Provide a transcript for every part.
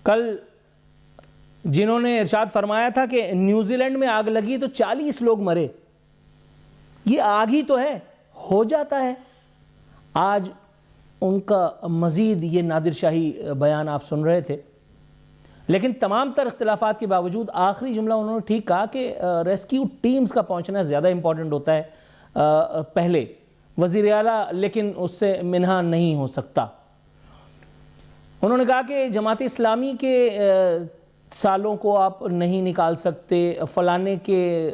کل جنہوں نے ارشاد فرمایا تھا کہ نیوزی لینڈ میں آگ لگی تو 40 لوگ مرے، یہ آگ ہی تو ہے، ہو جاتا ہے۔ آج ان کا مزید یہ نادر شاہی بیان آپ سن رہے تھے، لیکن تمام تر اختلافات کے باوجود آخری جملہ انہوں نے ٹھیک کہا کہ ریسکیو ٹیمز کا پہنچنا زیادہ امپورٹنٹ ہوتا ہے پہلے، وزیر اعلیٰ لیکن اس سے منہا نہیں ہو سکتا۔ انہوں نے کہا کہ جماعت اسلامی کے سالوں کو آپ نہیں نکال سکتے، فلانے کے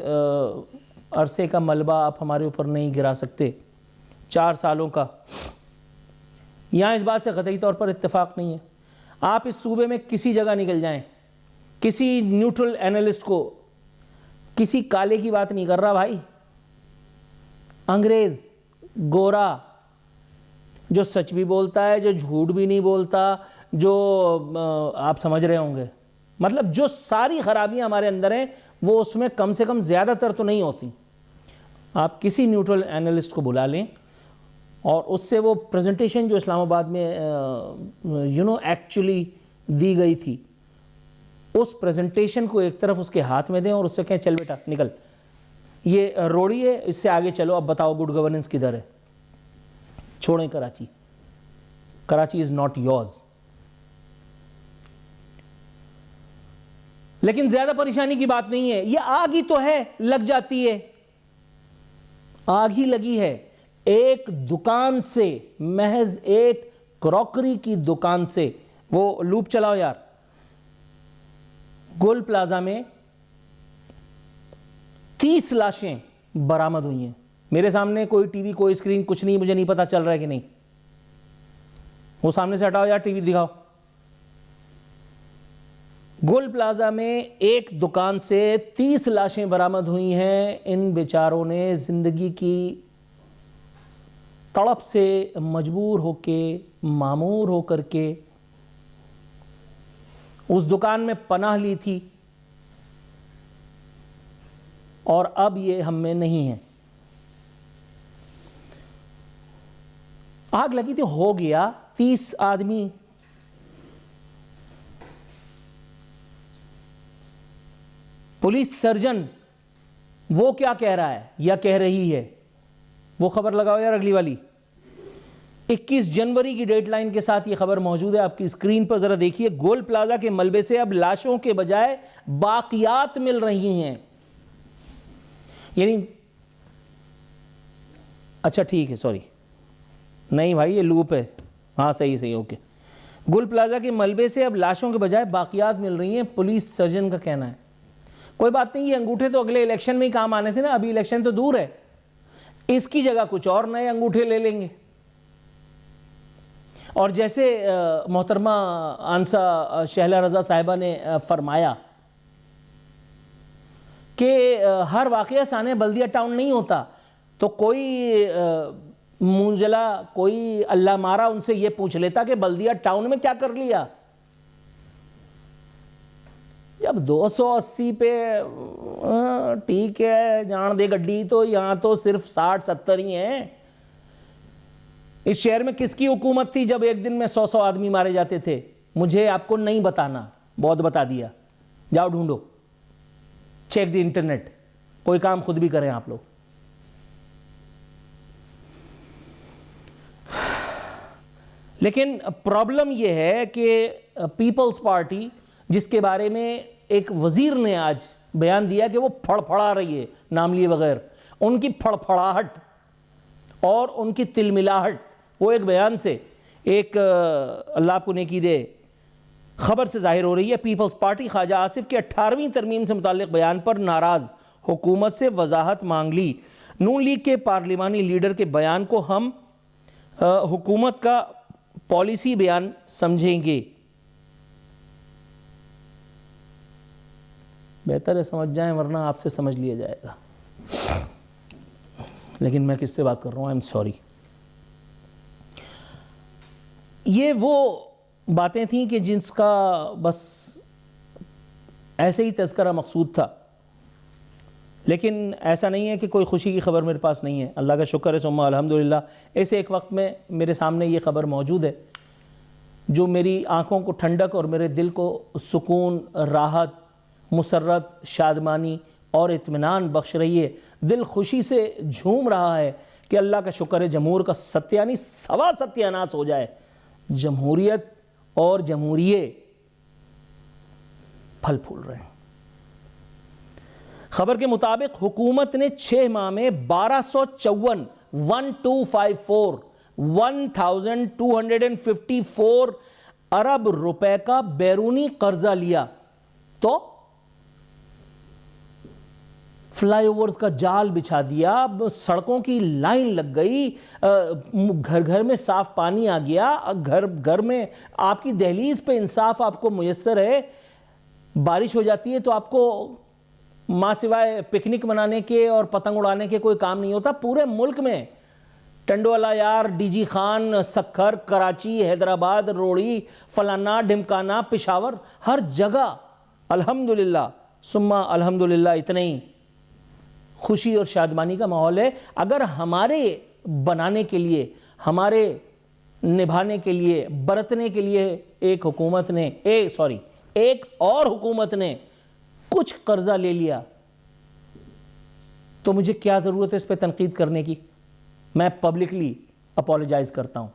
عرصے کا ملبہ آپ ہمارے اوپر نہیں گرا سکتے، 4 سالوں کا۔ یہاں اس بات سے قطعی طور پر اتفاق نہیں ہے۔ آپ اس صوبے میں کسی جگہ نکل جائیں، کسی نیوٹرل اینالسٹ کو، کسی کالے کی بات نہیں کر رہا بھائی، انگریز، گورا، جو سچ بھی بولتا ہے، جو جھوٹ بھی نہیں بولتا، جو آپ سمجھ رہے ہوں گے، مطلب جو ساری خرابیاں ہمارے اندر ہیں وہ اس میں کم سے کم زیادہ تر تو نہیں ہوتی۔ آپ کسی نیوٹرل اینالسٹ کو بلا لیں اور اس سے وہ پریزنٹیشن جو اسلام آباد میں ایکچولی دی گئی تھی، اس پریزنٹیشن کو ایک طرف اس کے ہاتھ میں دیں اور اس سے کہیں چل بیٹا نکل، یہ روڑی ہے، اس سے آگے چلو، اب بتاؤ گڈ گورننس کدھر ہے۔ چھوڑیں Karachi, Karachi is not yours. لیکن زیادہ پریشانی کی بات نہیں ہے، یہ آگ ہی تو ہے، لگ جاتی ہے، آگ ہی لگی ہے۔ ایک دکان سے، محض ایک کراکری کی دکان سے، وہ لوپ چلاؤ یار، گول پلازا میں 30 لاشیں برآمد ہوئی ہیں۔ میرے سامنے کوئی ٹی وی، کوئی اسکرین، کچھ نہیں، مجھے نہیں پتا چل رہا ہے کہ نہیں، وہ سامنے سے ہٹاؤ یار، ٹی وی دکھاؤ۔ گول پلازا میں ایک دکان سے 30 لاشیں برآمد ہوئی ہیں۔ ان بیچاروں نے زندگی کی تڑپ سے مجبور ہو کے، مامور ہو کر کے اس دکان میں پناہ لی تھی، اور اب یہ ہم میں نہیں ہے۔ آگ لگی تھی، ہو گیا، 30 آدمی۔ پولیس سرجن وہ کیا کہہ رہا ہے یا کہہ رہی ہے، وہ خبر لگاؤ یار اگلی والی۔ 21 جنوری کی ڈیٹ لائن کے ساتھ یہ خبر موجود ہے، آپ کی اسکرین پر ذرا دیکھیے۔ گول پلازا کے ملبے سے اب لاشوں کے بجائے باقیات مل رہی ہیں۔ یعنی اچھا ٹھیک ہے، سوری، نہیں بھائی یہ لوپ ہے، ہاں صحیح اوکے۔ گول پلازا کے ملبے سے اب لاشوں کے بجائے باقیات مل رہی ہیں، پولیس سرجن کا کہنا ہے۔ کوئی بات نہیں، یہ انگوٹھے تو اگلے الیکشن میں ہی کام آنے تھے نا، ابھی الیکشن تو دور ہے، اس کی جگہ کچھ اور نئے انگوٹھے لے لیں گے۔ اور جیسے محترمہ آنسا شہلہ رضا صاحبہ نے فرمایا کہ ہر واقعہ سانحہ بلدیہ ٹاؤن نہیں ہوتا، تو کوئی منجلا، کوئی اللہ مارا ان سے یہ پوچھ لیتا کہ بلدیہ ٹاؤن میں کیا کر لیا۔ جب 280 پہ ٹھیک ہے جان دے گڈی، تو یہاں تو صرف 60-70 ہی ہیں۔ اس شہر میں کس کی حکومت تھی جب ایک دن میں 100 آدمی مارے جاتے تھے؟ مجھے آپ کو نہیں بتانا، بہت بتا دیا، جاؤ ڈھونڈو، چیک دی انٹرنیٹ، کوئی کام خود بھی کریں آپ لوگ۔ لیکن پرابلم یہ ہے کہ پیپلز پارٹی، جس کے بارے میں ایک وزیر نے آج بیان دیا کہ وہ پھڑ پھڑا رہی ہے نام لیے بغیر، ان کی پھڑ پھڑاہٹ اور ان کی تلملاہٹ، وہ ایک بیان سے، ایک اللہ آپ کو نیکی دے خبر سے ظاہر ہو رہی ہے۔ پیپلز پارٹی خواجہ آصف کے 18ویں ترمیم سے متعلق بیان پر ناراض، حکومت سے وضاحت مانگ لی۔ نون لیگ کے پارلیمانی لیڈر کے بیان کو ہم حکومت کا پالیسی بیان سمجھیں گے۔ بہتر ہے سمجھ جائیں، ورنہ آپ سے سمجھ لیا جائے گا۔ لیکن میں کس سے بات کر رہا ہوں، آئی ایم سوری۔ یہ وہ باتیں تھیں کہ جس کا بس ایسے ہی تذکرہ مقصود تھا، لیکن ایسا نہیں ہے کہ کوئی خوشی کی خبر میرے پاس نہیں ہے، اللہ کا شکر ہے ثم الحمدللہ۔ ایسے ایک وقت میں میرے سامنے یہ خبر موجود ہے جو میری آنکھوں کو ٹھنڈک اور میرے دل کو سکون، راحت، مسرت، شادمانی اور اطمینان بخش رہی ہے۔ دل خوشی سے جھوم رہا ہے کہ اللہ کا شکر ہے جمہور کا ستیانی سوا ستیاناس ہو جائے، جمہوریت اور جمہوریے پھل پھول رہے ہیں۔ خبر کے مطابق حکومت نے 6 ماہ میں 1254 ارب روپے کا بیرونی قرضہ لیا، تو فلائی اوورز کا جال بچھا دیا، سڑکوں کی لائن لگ گئی، گھر گھر میں صاف پانی آ گیا، گھر میں آپ کی دہلیز پہ انصاف آپ کو میسر ہے۔ بارش ہو جاتی ہے تو آپ کو ماں سوائے پکنک منانے کے اور پتنگ اڑانے کے کوئی کام نہیں ہوتا۔ پورے ملک میں ٹنڈوالا یار، ڈی جی خان، سکھر، کراچی، حیدرآباد، روڑی، فلانا، ڈھمکانا، پشاور، ہر جگہ الحمدللہ ثم الحمدللہ اتنا ہی خوشی اور شادمانی کا ماحول ہے۔ اگر ہمارے بنانے کے لیے، ہمارے نبھانے کے لیے، برتنے کے لیے ایک اور حکومت نے کچھ قرضہ لے لیا تو مجھے کیا ضرورت ہے اس پہ تنقید کرنے کی؟ میں پبلکلی اپولوجائز کرتا ہوں۔